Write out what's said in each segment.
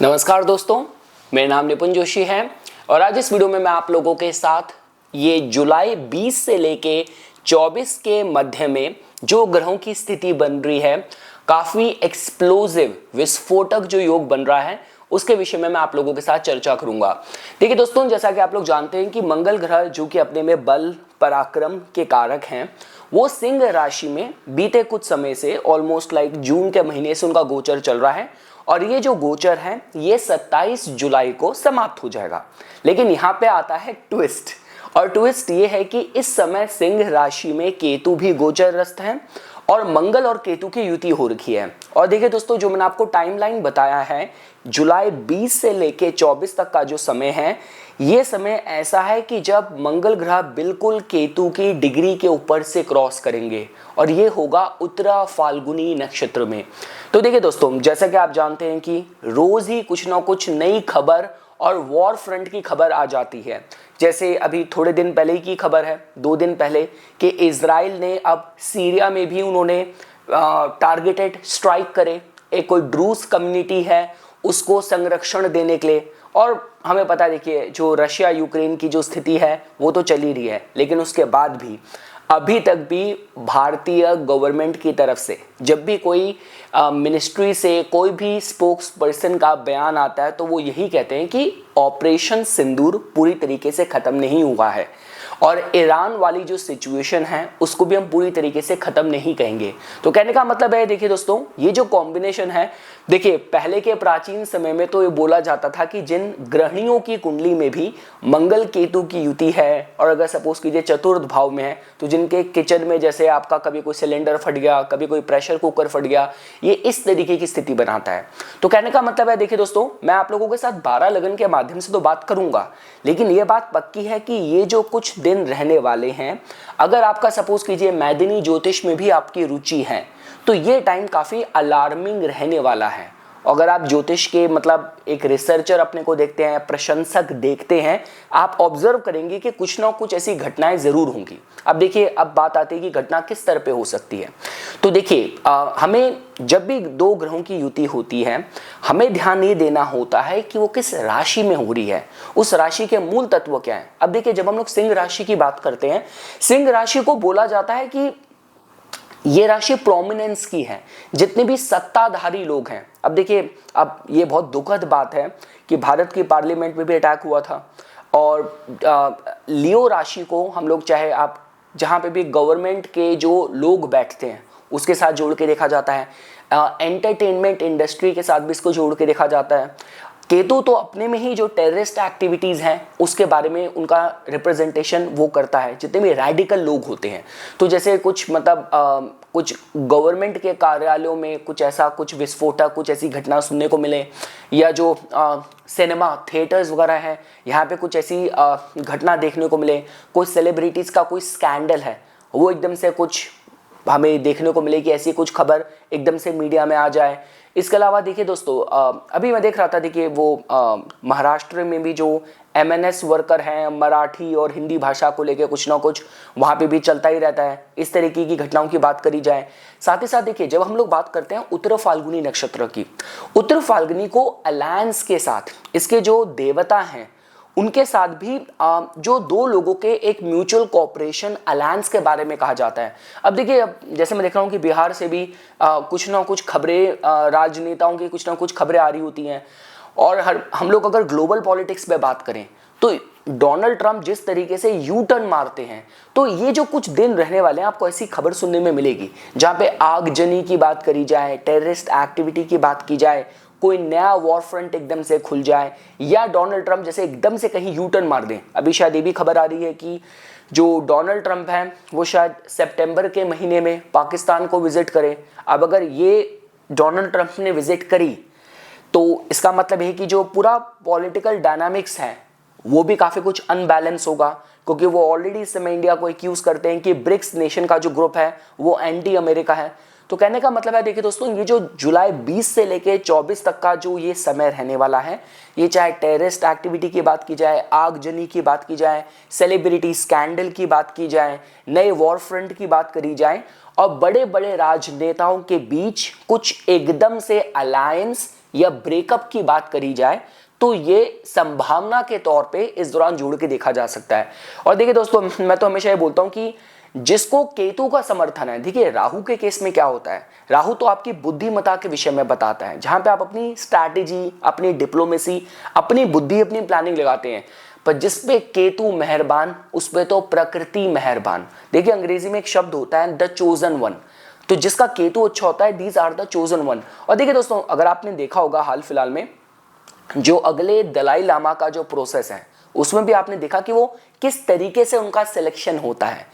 नमस्कार दोस्तों, मेरा नाम निपुन जोशी है और आज इस वीडियो में मैं आप लोगों के साथ ये जुलाई 20 से लेके 24 के मध्य में जो ग्रहों की स्थिति बन रही है, काफ़ी एक्सप्लोजिव विस्फोटक जो योग बन रहा है उसके विषय में मैं आप लोगों के साथ चर्चा करूंगा। देखिए दोस्तों, जैसा कि आप लोग जानते हैं कि मंगल ग्रह जो कि अपने में बल पराक्रम के कारक हैं, वो सिंह राशि में बीते कुछ समय से ऑलमोस्ट लाइक जून के महीने से उनका गोचर चल रहा है और ये जो गोचर है ये 27 जुलाई को समाप्त हो जाएगा। लेकिन यहाँ पे आता है ट्विस्ट, और ट्विस्ट ये है कि इस समय सिंह राशि में केतु भी गोचरग्रस्त है और मंगल और केतु की युति हो रखी है। और देखिए दोस्तों, जो मैंने आपको टाइमलाइन बताया है, जुलाई 20 से लेके 24 तक का जो समय है, ये समय ऐसा है कि जब मंगल ग्रह बिल्कुल केतु की डिग्री के ऊपर से क्रॉस करेंगे और ये होगा उत्तरा फाल्गुनी नक्षत्र में। तो देखिए दोस्तों, जैसा कि आप जानते हैं कि रोज ही कुछ ना कुछ नई खबर और वॉर फ्रंट की खबर आ जाती है। जैसे अभी थोड़े दिन पहले की खबर है, 2 दिन पहले, कि इजराइल ने अब सीरिया में भी उन्होंने टारगेटेड स्ट्राइक करे। एक कोई ड्रूस कम्युनिटी है उसको संरक्षण देने के लिए। और हमें पता है, देखिए जो रशिया यूक्रेन की जो स्थिति है वो तो चल ही रही है, लेकिन उसके बाद भी अभी तक भी भारतीय गवर्नमेंट की तरफ से जब भी कोई मिनिस्ट्री से कोई भी स्पोक्स पर्सन का बयान आता है तो वो यही कहते हैं कि ऑपरेशन सिंदूर पूरी तरीके से ख़त्म नहीं हुआ है और ईरान वाली जो सिचुएशन है उसको भी हम पूरी तरीके से ख़त्म नहीं कहेंगे। तो कहने का मतलब है, देखिए दोस्तों, ये जो कॉम्बिनेशन है, देखिए पहले के प्राचीन समय में तो ये बोला जाता था कि जिन गृहिणियों की कुंडली में भी मंगल केतु की युति है और अगर सपोज कीजिए चतुर्थ भाव में है, तो जिनके किचन में जैसे आपका कभी कोई सिलेंडर फट गया, कभी कोई प्रेशर कुकर फट गया, ये इस तरीके की स्थिति बनाता है। तो कहने का मतलब है, देखिए दोस्तों, मैं आप लोगों के साथ 12 लगन के माध्यम से तो बात करूंगा, लेकिन ये बात पक्की है कि ये जो कुछ दिन रहने वाले हैं, अगर आपका सपोज कीजिए मैदिनी ज्योतिष में भी आपकी रुचि है तो ये टाइम काफी अलार्मिंग रहने वाला है। अगर आप ज्योतिष के मतलब एक रिसर्चर अपने को देखते हैं, प्रशंसक देखते हैं, आप ऑब्जर्व करेंगे कि कुछ ना कुछ ऐसी घटनाएं जरूर होंगी। अब देखिए, अब बात आती है कि घटना किस तरह पे हो सकती है। तो देखिए, हमें जब भी 2 ग्रहों की युति होती है, हमें ध्यान ये देना होता है कि वो किस राशि में हो रही है, उस राशि के मूल तत्व क्या है। अब देखिए, जब हम लोग सिंह राशि की बात करते हैं, सिंह राशि को बोला जाता है कि ये राशि प्रोमिनेंस की है, जितने भी सत्ताधारी लोग हैं। अब देखिए, अब ये बहुत दुखद बात है कि भारत की पार्लियामेंट में भी अटैक हुआ था और लियो राशि को हम लोग, चाहे आप जहाँ पे भी गवर्नमेंट के जो लोग बैठते हैं उसके साथ जोड़ के देखा जाता है, एंटरटेनमेंट इंडस्ट्री के साथ भी इसको जोड़ के देखा जाता है। केतु तो अपने में ही जो टेररिस्ट एक्टिविटीज़ हैं उसके बारे में उनका रिप्रेजेंटेशन वो करता है, जितने भी रेडिकल लोग होते हैं। तो जैसे कुछ मतलब कुछ गवर्नमेंट के कार्यालयों में कुछ ऐसा कुछ विस्फोटक कुछ ऐसी घटना सुनने को मिले, या जो सिनेमा थिएटर्स वगैरह हैं यहाँ पे कुछ ऐसी घटना देखने को मिले, कोई सेलिब्रिटीज़ का कोई स्कैंडल है वो एकदम से कुछ हमें देखने को मिले कि ऐसी कुछ खबर एकदम से मीडिया में आ जाए। इसके अलावा देखिए दोस्तों, अभी मैं देख रहा था, देखिए वो महाराष्ट्र में भी जो MNS वर्कर हैं, मराठी और हिंदी भाषा को लेके कुछ ना कुछ वहाँ पे भी चलता ही रहता है। इस तरीके की घटनाओं की बात करी जाए। साथ ही साथ देखिए, जब हम लोग बात करते हैं उत्तर फाल्गुनी नक्षत्र की, उत्तर फाल्गुनी को अलायंस के साथ इसके जो देवता हैं उनके साथ भी जो 2 लोगों के एक म्यूचुअल कोऑपरेशन अलायंस के बारे में कहा जाता है। अब देखिए, अब जैसे मैं देख रहा हूँ कि बिहार से भी कुछ ना कुछ खबरें, राजनेताओं की कुछ ना कुछ खबरें आ रही होती हैं। और हम लोग अगर ग्लोबल पॉलिटिक्स पे बात करें तो डोनाल्ड ट्रंप जिस तरीके से यू टर्न मारते हैं, तो ये जो कुछ दिन रहने वाले हैं आपको ऐसी खबर सुनने में मिलेगी जहाँ पे आगजनी की बात करी जाए, टेररिस्ट एक्टिविटी की बात की जाए, कोई नया वॉर फ्रंट एकदम से खुल जाए, या डोनाल्ड ट्रंप जैसे एकदम से कहीं यू टर्न मार दें। अभी शायद ये भी खबर आ रही है कि जो डोनाल्ड ट्रंप हैं वो शायद सितंबर के महीने में पाकिस्तान को विजिट करें। अब अगर ये डोनाल्ड ट्रंप ने विजिट करी तो इसका मतलब है कि जो पूरा पॉलिटिकल डायनामिक्स है वो भी काफ़ी कुछ अनबैलेंस होगा, क्योंकि वो ऑलरेडी इस समय इंडिया को एक्यूज करते हैं कि ब्रिक्स नेशन का जो ग्रुप है वो एंटी अमेरिका है। तो कहने का मतलब है, देखिए दोस्तों, ये जो जुलाई 20 से लेके 24 तक का जो ये समय रहने वाला है, ये चाहे टेररिस्ट एक्टिविटी की बात की जाए, आगजनी की बात की जाए, सेलिब्रिटी स्कैंडल की बात की जाए, नए वॉर फ्रंट की बात करी जाए, और बड़े बड़े राजनेताओं के बीच कुछ एकदम से अलायंस या ब्रेकअप की बात करी जाए तो ये संभावना के तौर पे इस दौरान जोड़ के देखा जा सकता है। और देखिए दोस्तों, मैं तो हमेशा ये बोलता हूं कि जिसको केतु का समर्थन है, देखिए राहु के केस में क्या होता है, राहु तो आपकी बुद्धिमत्ता के विषय में बताता है, जहां पे आप अपनी स्ट्रैटेजी, अपनी डिप्लोमेसी, अपनी बुद्धि, अपनी प्लानिंग लगाते हैं। पर जिस पे केतु मेहरबान, उस पे तो प्रकृति मेहरबान। देखिए अंग्रेजी में एक शब्द होता है द चोजन वन, तो जिसका केतु अच्छा होता है, these are the chosen one. और देखिए दोस्तों, अगर आपने देखा होगा हाल फिलहाल में जो अगले दलाई लामा का जो प्रोसेस है, उसमें भी आपने देखा कि वो किस तरीके से उनका सिलेक्शन होता है।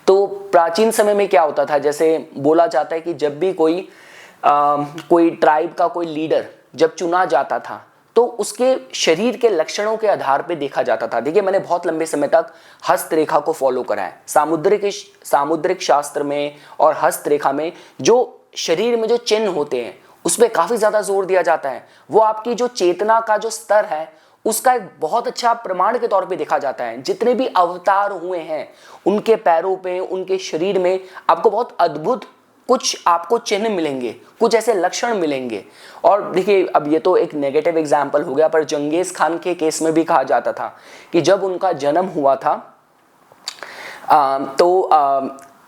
तो प्राचीन समय में क्या होता था, जैसे बोला जाता है कि जब भी कोई ट्राइब का कोई लीडर जब चुना जाता था तो उसके शरीर के लक्षणों के आधार पे देखा जाता था। देखिए मैंने बहुत लंबे समय तक हस्तरेखा को फॉलो करा है। सामुद्रिक शास्त्र में और हस्तरेखा में जो शरीर में जो चिन्ह होते हैं उस पर काफी ज्यादा जोर दिया जाता है। वो आपकी जो चेतना का जो स्तर है उसका एक बहुत अच्छा प्रमाण के तौर पे देखा जाता है। जितने भी अवतार हुए हैं उनके पैरों पे, उनके शरीर में आपको बहुत अद्भुत कुछ आपको चिन्ह मिलेंगे, कुछ ऐसे लक्षण मिलेंगे। और देखिए अब ये तो एक नेगेटिव एग्जाम्पल हो गया, पर चंगेज खान के केस में भी कहा जाता था कि जब उनका जन्म हुआ था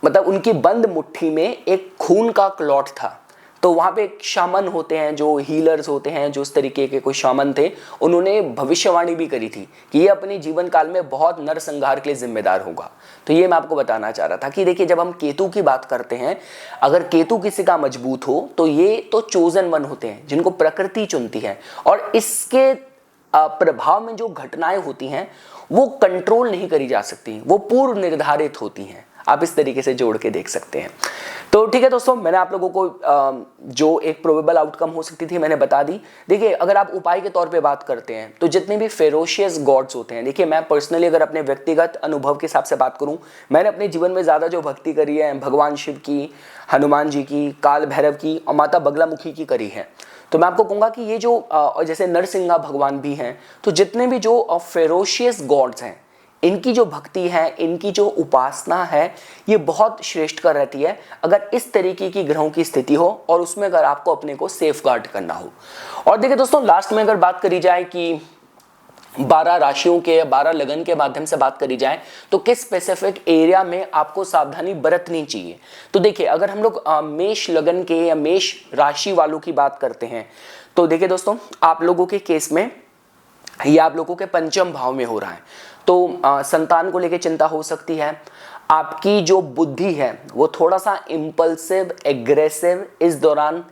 मतलब उनकी बंद मुट्ठी में एक खून का क्लॉट था। तो वहां पे एक शामन होते हैं, जो हीलर्स होते हैं, जो इस तरीके के कोई शामन थे, उन्होंने भविष्यवाणी भी करी थी कि ये अपने जीवन काल में बहुत नरसंहार के लिए जिम्मेदार होगा। तो ये मैं आपको बताना चाह रहा था कि देखिए जब हम केतु की बात करते हैं, अगर केतु किसी का मजबूत हो तो ये तो चोजन वन होते हैं जिनको प्रकृति चुनती है, और इसके प्रभाव में जो घटनाएं होती हैं वो कंट्रोल नहीं करी जा सकती, वो पूर्व निर्धारित होती हैं। आप इस तरीके से जोड़ के देख सकते हैं। तो ठीक है दोस्तों, मैंने आप लोगों को जो एक प्रोबेबल आउटकम हो सकती थी मैंने बता दी। देखिए अगर आप उपाय के तौर पे बात करते हैं तो जितने भी फेरोशियस गॉड्स होते हैं, देखिए मैं पर्सनली अगर अपने व्यक्तिगत अनुभव के हिसाब से बात करूं, मैंने अपने जीवन में ज़्यादा जो भक्ति करी है भगवान शिव की, हनुमान जी की, काल भैरव की और माता बगलामुखी की करी है। तो मैं आपको कहूँगा कि ये जो जैसे नरसिंहा भगवान भी हैं, तो जितने भी जो फेरोशियस गॉड्स हैं इनकी जो भक्ति है, इनकी जो उपासना है, ये बहुत श्रेष्ठकर रहती है अगर इस तरीके की ग्रहों की स्थिति हो और उसमें अगर आपको अपने को सेफ गार्ड करना हो। और देखिए दोस्तों, लास्ट में अगर बात करी जाए कि 12 राशियों के 12 लगन के माध्यम से बात करी जाए तो किस स्पेसिफिक एरिया में आपको सावधानी बरतनी चाहिए। तो देखिए अगर हम लोग मेष लगन के या मेष राशि वालों की बात करते हैं तो देखिए दोस्तों, आप लोगों के केस में ये आप लोगों के पंचम भाव में हो रहा है, तो संतान को लेकर चिंता हो सकती है। आपकी जो बुद्धि है वो थोड़ा सा इम्पल्सिव, एग्रेसिव इस दौरान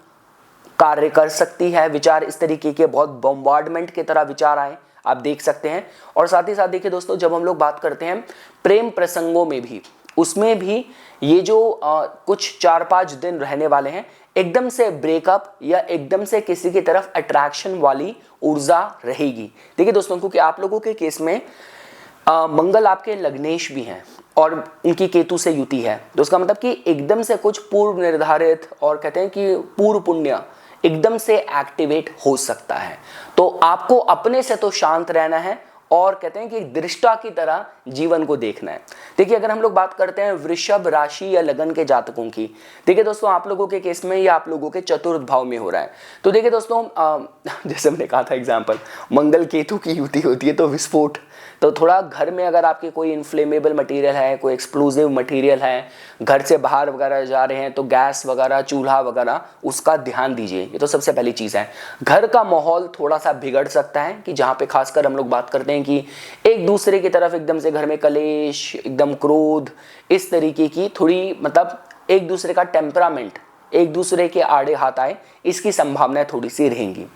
कार्य कर सकती है। विचार इस तरीके के बहुत बॉम्बार्डमेंट की तरह विचार आए, आप देख सकते हैं। और साथ ही साथ देखिए दोस्तों, जब हम लोग बात करते हैं प्रेम प्रसंगों में भी, उसमें भी ये जो कुछ 4-5 दिन रहने वाले हैं, एकदम से ब्रेकअप या एकदम से किसी की तरफ अट्रैक्शन वाली ऊर्जा रहेगी। देखिए दोस्तों, क्योंकि आप लोगों के केस में मंगल आपके लग्नेश भी हैं और उनकी केतु से युति है, तो उसका मतलब कि एकदम से कुछ पूर्व निर्धारित और कहते हैं कि पूर्व पुण्य एकदम से एक्टिवेट हो सकता है। तो आपको अपने से तो शांत रहना है और कहते हैं कि दृष्टा की तरह जीवन को देखना है। देखिए अगर हम लोग बात करते हैं वृषभ राशि या लगन के जातकों की, देखिए दोस्तों आप लोगों के केस में या आप लोगों के चतुर्थ भाव में हो रहा है। तो देखिए दोस्तों, जैसे मैंने कहा था एग्जाम्पल, मंगल केतु की युति होती है तो विस्फोट, तो थोड़ा घर में अगर आपके कोई इन्फ्लेमेबल मटेरियल है, कोई एक्सप्लोजिव मटेरियल है, घर से बाहर वगैरह जा रहे हैं तो गैस वगैरह, चूल्हा वगैरह, उसका ध्यान दीजिए। ये तो सबसे पहली चीज़ है। घर का माहौल थोड़ा सा बिगड़ सकता है कि जहाँ पे खासकर हम लोग बात करते हैं कि एक दूसरे की तरफ एकदम से घर में कलेश, एकदम क्रोध, इस तरीके की थोड़ी मतलब एक दूसरे का टेम्परामेंट एक दूसरे के आड़े हाथ आए, इसकी संभावनाएं थोड़ी सी रहेंगी।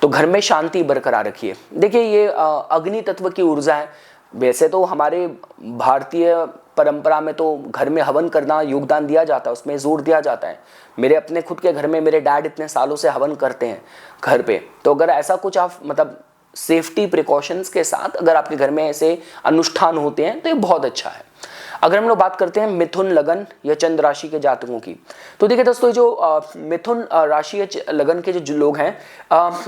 तो घर में शांति बरकरार रखिए। देखिए ये अग्नि तत्व की ऊर्जा है। वैसे तो हमारे भारतीय परंपरा में तो घर में हवन करना योगदान दिया जाता है, उसमें जोर दिया जाता है। मेरे अपने खुद के घर में मेरे डैड इतने सालों से हवन करते हैं घर पे। तो अगर ऐसा कुछ आप मतलब सेफ्टी प्रिकॉशंस के साथ अगर आपके घर में ऐसे अनुष्ठान होते हैं तो ये बहुत अच्छा है। अगर हम लोग बात करते हैं मिथुन लगन या चंद्र राशि के जातकों की, तो देखिए दोस्तों जो मिथुन राशि या लगन के जो लोग हैं,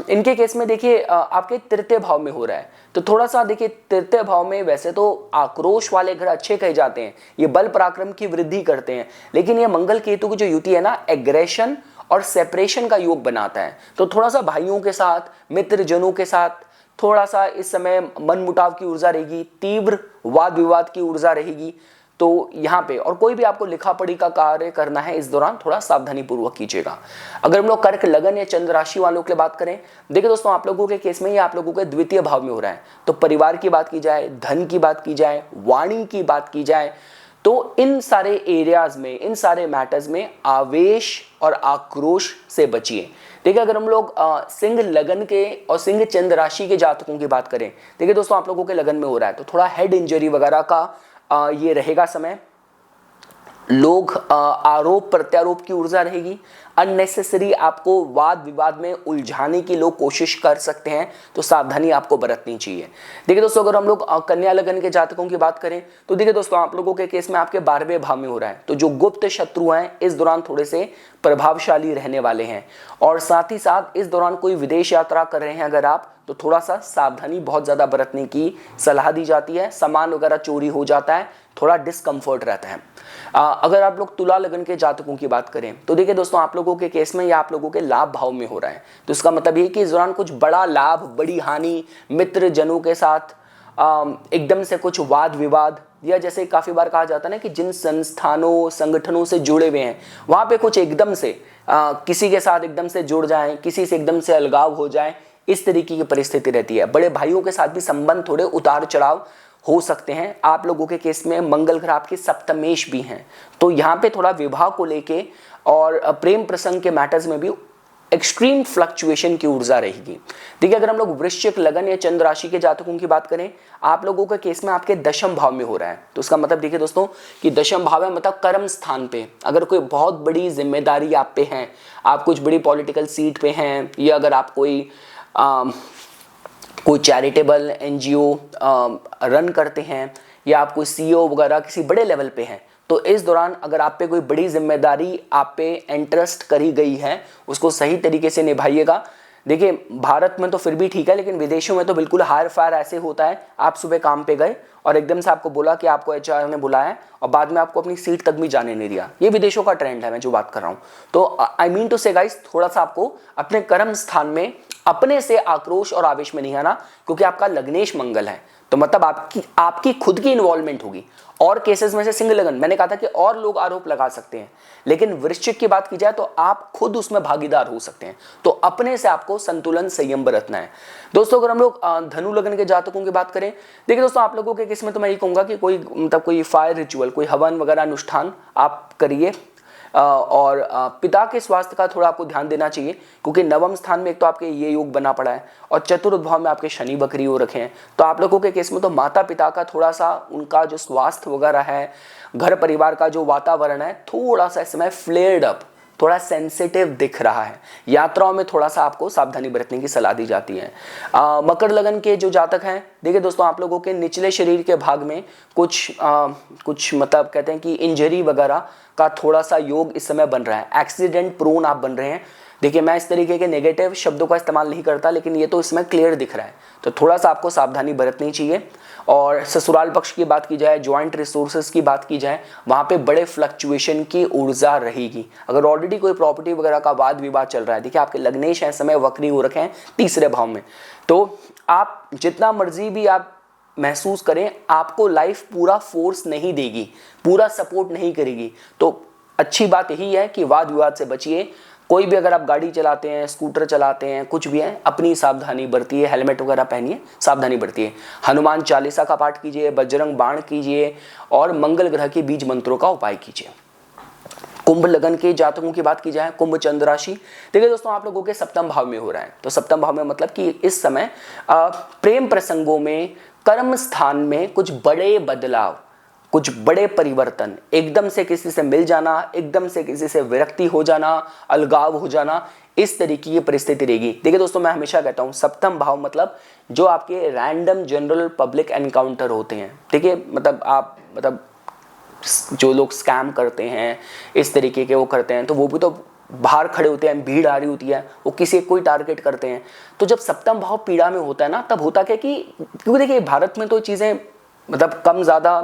इनके केस में देखिए आपके तृतीय भाव में हो रहा है। तो थोड़ा सा देखिए तृतीय भाव में वैसे तो आक्रोश वाले ग्रह अच्छे कहे जाते हैं, ये बल पराक्रम की वृद्धि करते हैं, लेकिन ये मंगल केतु की जो युति है ना, एग्रेशन और सेपरेशन का योग बनाता है। तो थोड़ा सा भाइयों के साथ, मित्रजनों के साथ थोड़ा सा इस समय मनमुटाव की ऊर्जा रहेगी, तीव्र वाद विवाद की ऊर्जा रहेगी। तो यहाँ पे और कोई भी आपको लिखा पढ़ी का कार्य करना है इस दौरान थोड़ा सावधानी पूर्वक कीजिएगा। अगर हम लोग कर्क लगन या चंद्र राशि वालों के लिए बात करें, देखिए दोस्तों आप लोगों के केस में ये आप लोगों के द्वितीय भाव में हो रहा है। तो परिवार की बात की जाए, धन की बात की जाए, वाणी की बात की जाए, तो इन सारे एरियाज में, इन सारे मैटर्स में आवेश और आक्रोश से बचिए। देखिए अगर हम लोग सिंह लगन के और सिंह चंद्र राशि के जातकों की बात करें, देखिए दोस्तों आप लोगों के लगन में हो रहा है तो थोड़ा हेड इंजरी वगैरह का ये रहेगा समय। लोग आरोप प्रत्यारोप की ऊर्जा रहेगी, अननेसेसरी आपको वाद विवाद में उलझाने की लोग कोशिश कर सकते हैं, तो सावधानी आपको बरतनी चाहिए। देखिए दोस्तों अगर हम लोग कन्या लगन के जातकों की बात करें तो देखिए दोस्तों आप लोगों के केस में आपके 12वें भाव में हो रहा है। तो जो गुप्त शत्रु हैं इस दौरान थोड़े से प्रभावशाली रहने वाले हैं, और साथ ही साथ इस दौरान कोई विदेश यात्रा कर रहे हैं अगर आप, तो थोड़ा सा सावधानी बहुत ज़्यादा बरतने की सलाह दी जाती है। सामान वगैरह चोरी हो जाता है, थोड़ा डिस्कम्फर्ट रहता है। अगर आप लोग तुला लगन के जातकों की बात करें तो देखिए दोस्तों आप लोगों के केस में या आप लोगों के लाभ भाव में हो रहा है। तो इसका मतलब ये कि इस दौरान कुछ बड़ा लाभ, बड़ी हानि, मित्र जनों के साथ एकदम से कुछ वाद विवाद, या जैसे काफ़ी बार कहा जाता है ना कि जिन संस्थानों संगठनों से जुड़े हुए हैं वहाँ पे कुछ एकदम से किसी के साथ एकदम से जुड़ जाएं, किसी से एकदम से अलगाव हो जाए, इस तरीके की परिस्थिति रहती है। बड़े भाइयों के साथ भी संबंध थोड़े उतार चढ़ाव हो सकते हैं। आप लोगों के केस में मंगल ग्रह आपके सप्तमेश भी हैं, तो यहाँ पे थोड़ा विवाह को लेके और प्रेम प्रसंग के मैटर्स में भी एक्सट्रीम फ्लक्चुएशन की ऊर्जा रहेगी। देखिए अगर हम लोग वृश्चिक लगन या चंद्र राशि के जातकों की बात करें, आप लोगों के केस में आपके दशम भाव में हो रहा है। तो इसका मतलब देखिए दोस्तों कि दशम भाव है मतलब कर्म स्थान पे अगर कोई बहुत बड़ी जिम्मेदारी आप पे है, आप कुछ बड़ी पॉलिटिकल सीट पे हैं, या अगर आप कोई चैरिटेबल एनजीओ रन करते हैं, या आप कोई सीईओ वगैरह किसी बड़े लेवल पे हैं, तो इस दौरान अगर आप पे कोई बड़ी जिम्मेदारी आप पे एंट्रस्ट करी गई है, उसको सही तरीके से निभाइएगा। देखिए भारत में तो फिर भी ठीक है, लेकिन विदेशों में तो बिल्कुल हायर फायर ऐसे होता है, आप सुबह काम पे गए और एकदम से आपको बोला कि आपको एचआर ने बुलाया और बाद में आपको अपनी सीट तक भी जाने नहीं दिया। ये विदेशों का ट्रेंड है, मैं जो बात कर रहा हूँ। तो आई मीन टू से गाइस, थोड़ा सा आपको अपने कर्म स्थान में अपने से आक्रोश और आवेश में नहीं आना, क्योंकि आपका लग्नेश मंगल है, तो मतलब आपकी खुद की इन्वॉल्वमेंट होगी। और केसेस में से सिंह लगन, मैंने कहा था कि और लोग आरोप लगा सकते हैं, लेकिन वृश्चिक की बात की जाए तो आप खुद उसमें भागीदार हो सकते हैं। तो अपने से आपको संतुलन संयम बरतना है। दोस्तों अगर हम लोग धनु लगन के जातकों की बात करें, देखिए दोस्तों आप लोगों के केस में तो मैं ये कहूंगा कि कोई फायर रिचुअल, कोई हवन वगैरह अनुष्ठान आप करिए, और पिता के स्वास्थ्य का थोड़ा आपको ध्यान देना चाहिए, क्योंकि नवम स्थान में एक तो आपके ये योग बना पड़ा है और चतुर्थ भाव में आपके शनि बकरी हो रखे हैं। तो आप लोगों के केस में तो माता पिता का थोड़ा सा, उनका जो स्वास्थ्य वगैरह है, घर परिवार का जो वातावरण है, थोड़ा सा इस समय फ्लेयर्ड अप, थोड़ा सेंसिटिव दिख रहा है। यात्राओं में थोड़ा सा आपको सावधानी बरतने की सलाह दी जाती है। मकर लगन के जो जातक हैं, देखिए दोस्तों आप लोगों के निचले शरीर के भाग में कुछ मतलब कहते हैं कि इंजरी वगैरह का थोड़ा सा योग इस समय बन रहा है। एक्सीडेंट प्रोन आप बन रहे हैं। देखिए मैं इस तरीके के नेगेटिव शब्दों का इस्तेमाल नहीं करता, लेकिन ये तो इसमें क्लियर दिख रहा है, तो थोड़ा सा आपको सावधानी बरतनी चाहिए। और ससुराल पक्ष की बात की जाए, जॉइंट रिसोर्सेज की बात की जाए, वहाँ पे बड़े फ्लक्चुएशन की ऊर्जा रहेगी। अगर ऑलरेडी कोई प्रॉपर्टी वगैरह का वाद विवाद चल रहा है, देखिए आपके लग्नेश है समय वक्री हो रखे हैं तीसरे भाव में, तो आप जितना मर्जी भी आप महसूस करें, आपको लाइफ पूरा फोर्स नहीं देगी, पूरा सपोर्ट नहीं करेगी। तो अच्छी बात यही है कि वाद विवाद से बचिए। कोई भी अगर आप गाड़ी चलाते हैं, स्कूटर चलाते हैं, कुछ भी है, अपनी सावधानी बरतिए, हेलमेट वगैरह पहनिए, सावधानी बरतिए। हनुमान चालीसा का पाठ कीजिए, बजरंग बाण कीजिए और मंगल ग्रह के बीज मंत्रों का उपाय कीजिए। कुंभ लगन के जातकों की बात की जाए, कुंभ चंद्र राशि, देखिए दोस्तों आप लोगों के सप्तम भाव में हो रहा है। तो सप्तम भाव में मतलब कि इस समय प्रेम प्रसंगों में, कर्म स्थान में कुछ बड़े बदलाव, कुछ बड़े परिवर्तन, एकदम से किसी से मिल जाना, एकदम से किसी से विरक्ति हो जाना, अलगाव हो जाना, इस तरीके की परिस्थिति रहेगी। देखिए दोस्तों मैं हमेशा कहता हूँ सप्तम भाव मतलब जो आपके रैंडम जनरल पब्लिक एनकाउंटर होते हैं। देखिए मतलब जो लोग स्कैम करते हैं, इस तरीके के वो करते हैं, तो वो भी तो बाहर खड़े होते हैं, भीड़ आ रही होती है, वो किसी कोई टारगेट करते हैं। तो जब सप्तम भाव पीड़ा में होता है ना, तब होता क्या कि क्योंकि देखिए भारत में तो चीज़ें मतलब कम ज़्यादा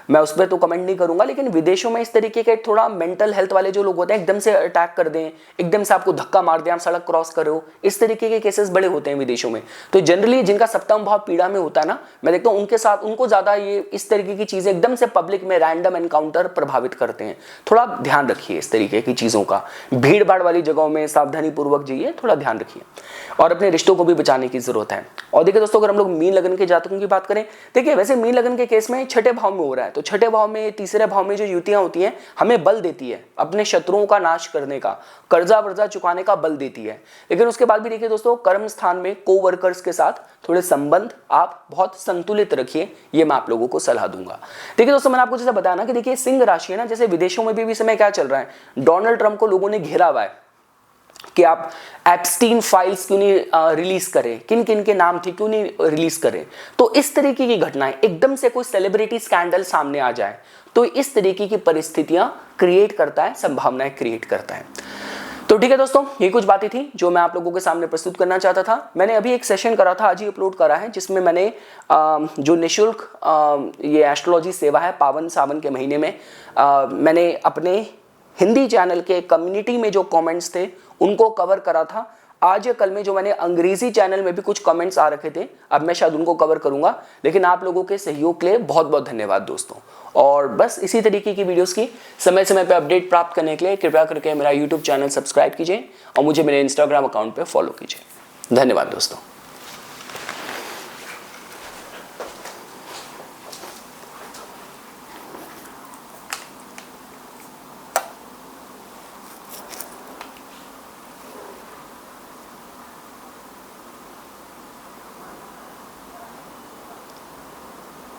मैं उस पर तो कमेंट नहीं करूंगा, लेकिन विदेशों में इस तरीके के थोड़ा मेंटल हेल्थ वाले जो लोग होते हैं, एकदम से अटैक कर दें, एकदम से आपको धक्का मार दें, आप सड़क क्रॉस कर रहे हो, इस तरीके के केसेस बड़े होते हैं विदेशों में। तो जनरली जिनका सप्तम भाव पीड़ा में होता है ना, मैं देखता हूं उनके साथ उनको ज्यादा ये इस तरीके की चीजें एकदम से पब्लिक में रैंडम एनकाउंटर प्रभावित करते हैं। थोड़ा ध्यान रखिए इस तरीके की चीजों का, भीड़ भाड़ वाली जगहों में सावधानी पूर्वक जाइए, थोड़ा ध्यान रखिए और अपने रिश्तों को भी बचाने की जरूरत है। और देखिए दोस्तों, अगर हम लोग मीन लगन के जातकों की बात करें, देखिए वैसे मीन लगन के केस में छठे भाव में हो रहा है, तो छठे भाव में, तीसरे भाव में जो युतियां होती हैं हमें बल देती है अपने शत्रुओं का नाश करने का, कर्जा वर्जा चुकाने का बल देती है। लेकिन उसके बाद भी देखिए दोस्तों, कर्म स्थान में कोवर्कर्स के साथ थोड़े संबंध आप बहुत संतुलित रखिए, ये मैं आप लोगों को सलाह दूंगा। देखिए दोस्तों, मैंने आपको जैसे बताया ना कि देखिए सिंह राशि है ना, जैसे विदेशों में भी समय क्या चल रहा है, डोनाल्ड ट्रंप को लोगों ने घेरा हुआ है कि आप एप्स्टीन फाइल्स क्यों नहीं रिलीज करें, किन किन के नाम थे क्यों नहीं रिलीज करें। तो इस तरीके की घटनाएं, एकदम से कोई सेलिब्रिटी स्कैंडल सामने आ जाए तो इस तरीके की परिस्थितियां क्रिएट करता है, संभावनाएं क्रिएट करता है। तो ठीक है दोस्तों, ये कुछ बातें थी जो मैं आप लोगों के सामने प्रस्तुत करना चाहता था। मैंने अभी एक सेशन करा था, आज ही अपलोड करा है, जिसमें मैंने जो निःशुल्क ये एस्ट्रोलॉजी सेवा है पावन सावन के महीने में, मैंने अपने हिंदी चैनल के कम्युनिटी में जो कमेंट्स थे उनको कवर करा था। आज या कल में जो मैंने अंग्रेजी चैनल में भी कुछ कमेंट्स आ रखे थे, अब मैं शायद उनको कवर करूंगा। लेकिन आप लोगों के सहयोग के लिए बहुत बहुत धन्यवाद दोस्तों। और बस इसी तरीके की वीडियोस की समय समय पे अपडेट प्राप्त करने के लिए कृपया करके मेरा यूट्यूब चैनल सब्सक्राइब कीजिए और मुझे मेरे इंस्टाग्राम अकाउंट पे फॉलो कीजिए। धन्यवाद दोस्तों।